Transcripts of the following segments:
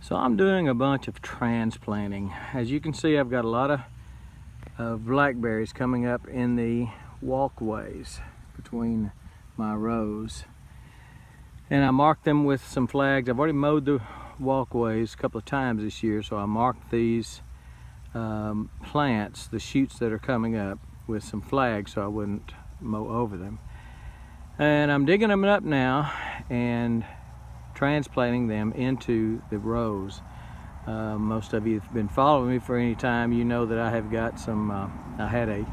So I'm doing a bunch of transplanting. As you can see, I've got a lot of blackberries coming up in the walkways between my rows. And I marked them with some flags. I've already mowed the walkways a couple of times this year, so I marked these plants, the shoots that are coming up, with some flags so I wouldn't mow over them. And I'm digging them up now and transplanting them into the rows. Most of you have been following me for any time. You know that I have got some, I had a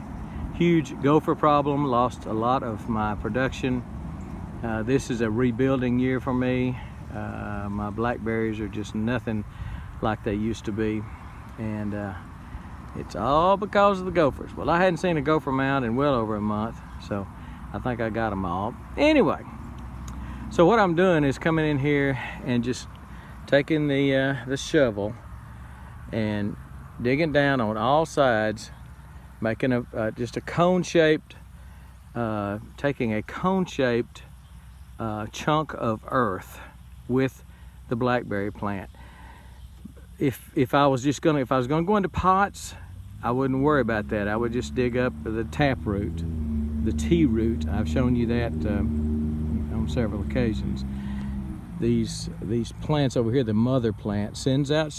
huge gopher problem, lost a lot of my production. This is a rebuilding year for me. My blackberries are just nothing like they used to be. And it's all because of the gophers. Well, I hadn't seen a gopher mound in well over a month, so I think I got them all. Anyway, so what I'm doing is coming in here and just taking the shovel and digging down on all sides, making just a cone-shaped, taking a cone-shaped chunk of earth with the blackberry plant. If I was gonna go into pots, I wouldn't worry about that. I would just dig up the taproot, the tea root. I've shown you that on several occasions. These plants over here, the mother plant sends out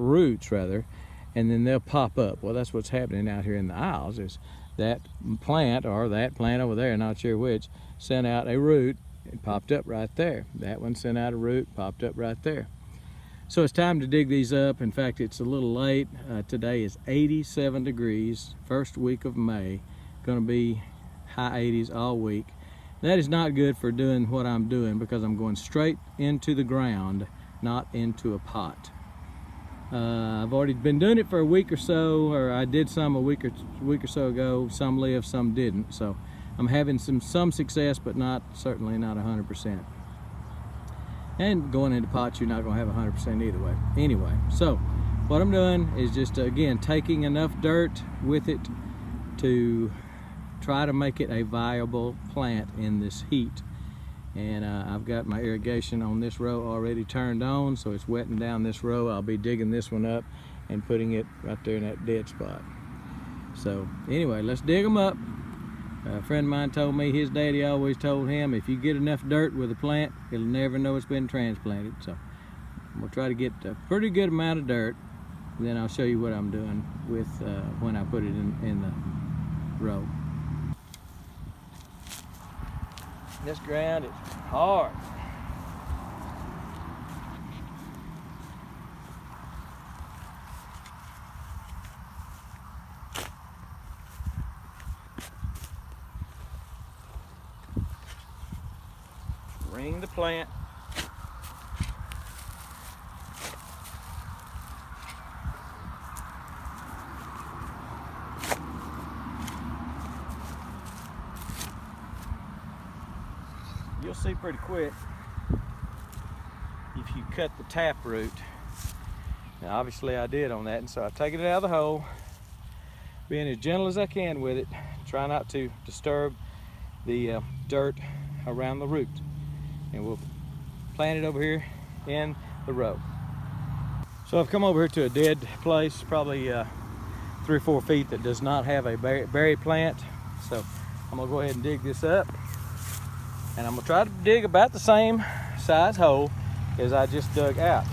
roots rather, and then they'll pop up. Well, that's what's happening out here in the aisles. Is that plant or that plant over there, not sure which, sent out a root. It popped up right there. That one sent out a root, popped up right there. So it's time to dig these up. In fact, it's a little late. Today is 87 degrees, first week of May. Gonna be high 80s all week. That is not good for doing what I'm doing because I'm going straight into the ground, not into a pot. I've already been doing it for a week or so, or I did some a week or so ago. Some lived, some didn't. So I'm having some success, but certainly not 100%. And going into pots, you're not going to have 100% either way. Anyway, so what I'm doing is just, again, taking enough dirt with it to try to make it a viable plant in this heat. And I've got my irrigation on this row already turned on, so it's wetting down this row. I'll be digging this one up and putting it right there in that dead spot. So anyway, let's dig them up. A friend of mine told me his daddy always told him, if you get enough dirt with a plant, it'll never know it's been transplanted. So I'm gonna try to get a pretty good amount of dirt, and then I'll show you what I'm doing with when I put it in the row. This ground is hard. Ring the plant. You'll see pretty quick if you cut the taproot. Now obviously I did on that, and so I've taken it out of the hole, being as gentle as I can with it, try not to disturb the dirt around the root. And we'll plant it over here in the row. So I've come over here to a dead place, probably 3 or 4 feet, that does not have a berry plant. So I'm gonna go ahead and dig this up, and I'm gonna try to dig about the same size hole as I just dug out.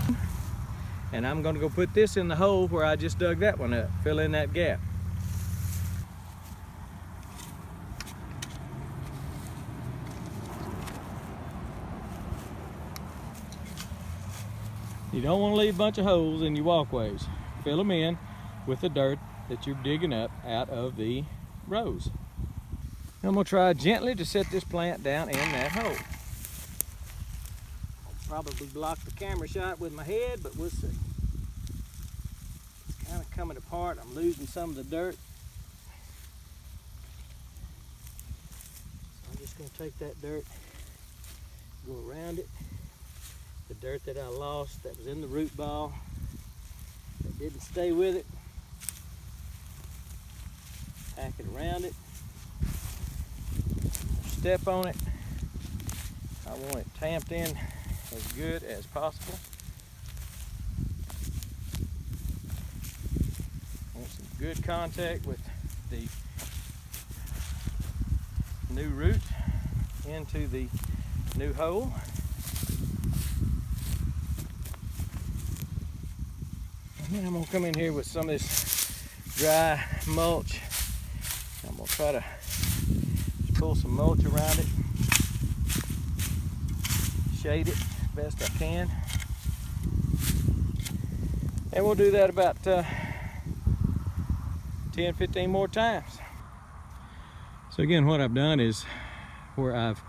And I'm gonna go put this in the hole where I just dug that one up, fill in that gap. You don't want to leave a bunch of holes in your walkways. Fill them in with the dirt that you're digging up out of the rows. I'm going to try gently to set this plant down in that hole. I'll probably block the camera shot with my head, but we'll see. It's kind of coming apart. I'm losing some of the dirt. So I'm just going to take that dirt, go around it. The dirt that I lost that was in the root ball, that didn't stay with it, pack it around it, step on it. I want it tamped in as good as possible. good contact with the new root into the new hole. And then I'm gonna come in here with some of this dry mulch. I'm gonna try to pull some mulch around it, shade it best I can. And we'll do that about 10-15 more times. So again, what I've done is where I've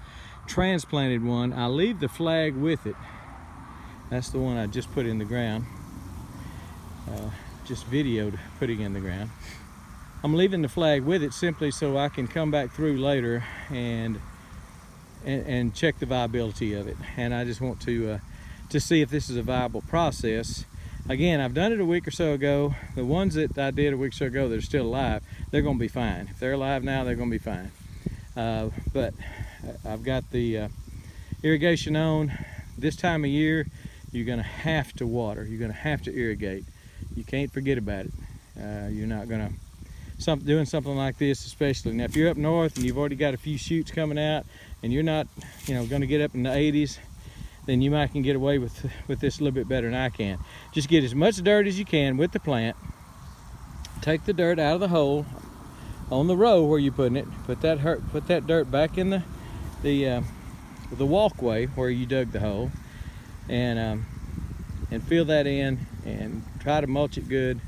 transplanted one, I leave the flag with it. That's the one I just put in the ground. Just videoed putting in the ground. I'm leaving the flag with it simply so I can come back through later and check the viability of it. And I just want to see if this is a viable process. Again, I've done it a week or so ago. The ones that I did a week or so ago that are still alive, they're going to be fine. If they're alive now, they're going to be fine. But I've got the irrigation on. This time of year, you're going to have to water. You're going to have to irrigate. You can't forget about it. You're not going to doing something like this, especially now if you're up north and you've already got a few shoots coming out, and you're not, going to get up in the 80s. Then you might can get away with this a little bit better than I can. Just get as much dirt as you can with the plant. Take the dirt out of the hole on the row where you're putting it. Put that dirt back in the walkway where you dug the hole, and fill that in and try to mulch it good.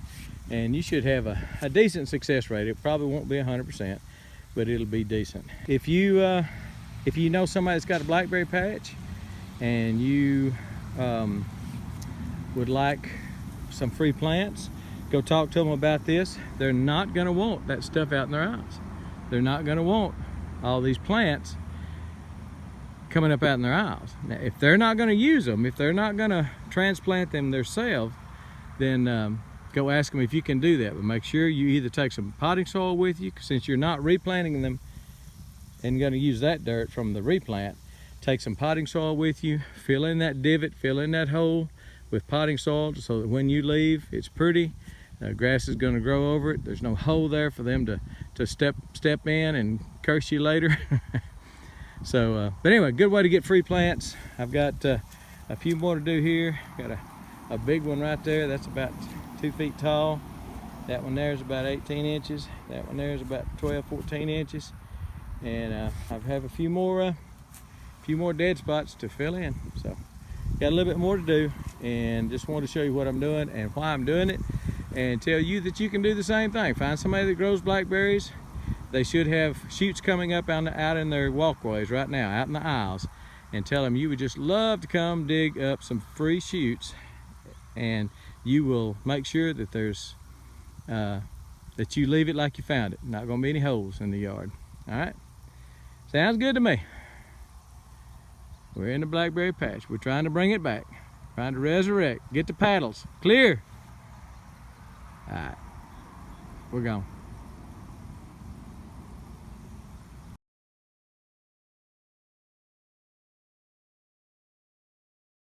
And you should have a decent success rate. It probably won't be 100%, but it'll be decent. If you know somebody that's got a blackberry patch, and you would like some free plants, go talk to them about this. They're not going to want that stuff out in their aisles. They're not going to want all these plants coming up out in their aisles. Now, if they're not going to use them, if they're not going to transplant them themselves, then go ask them if you can do that. But make sure you either take some potting soil with you, since you're not replanting them and going to use that dirt from the replant. Take some potting soil with you, fill in that divot, fill in that hole with potting soil so that when you leave, it's pretty. Grass is going to grow over it. There's no hole there for them to step in and curse you later. So, but anyway, good way to get free plants. I've got a few more to do here. Got a big one right there. That's about 2 feet tall. That one there is about 18 inches. That one there is about 12-14 inches. And I have a few more dead spots to fill in. So got a little bit more to do, and just wanted to show you what I'm doing and why I'm doing it, and tell you that you can do the same thing. Find somebody that grows blackberries. They should have shoots coming up out in their walkways right now, out in the aisles, and tell them you would just love to come dig up some free shoots, and you will make sure that there's that you leave it like you found it. Not going to be any holes in the yard. All right, sounds good to me. We're in the blackberry patch. We're trying to bring it back. Trying to resurrect. Get the paddles. Clear. All right. We're gone.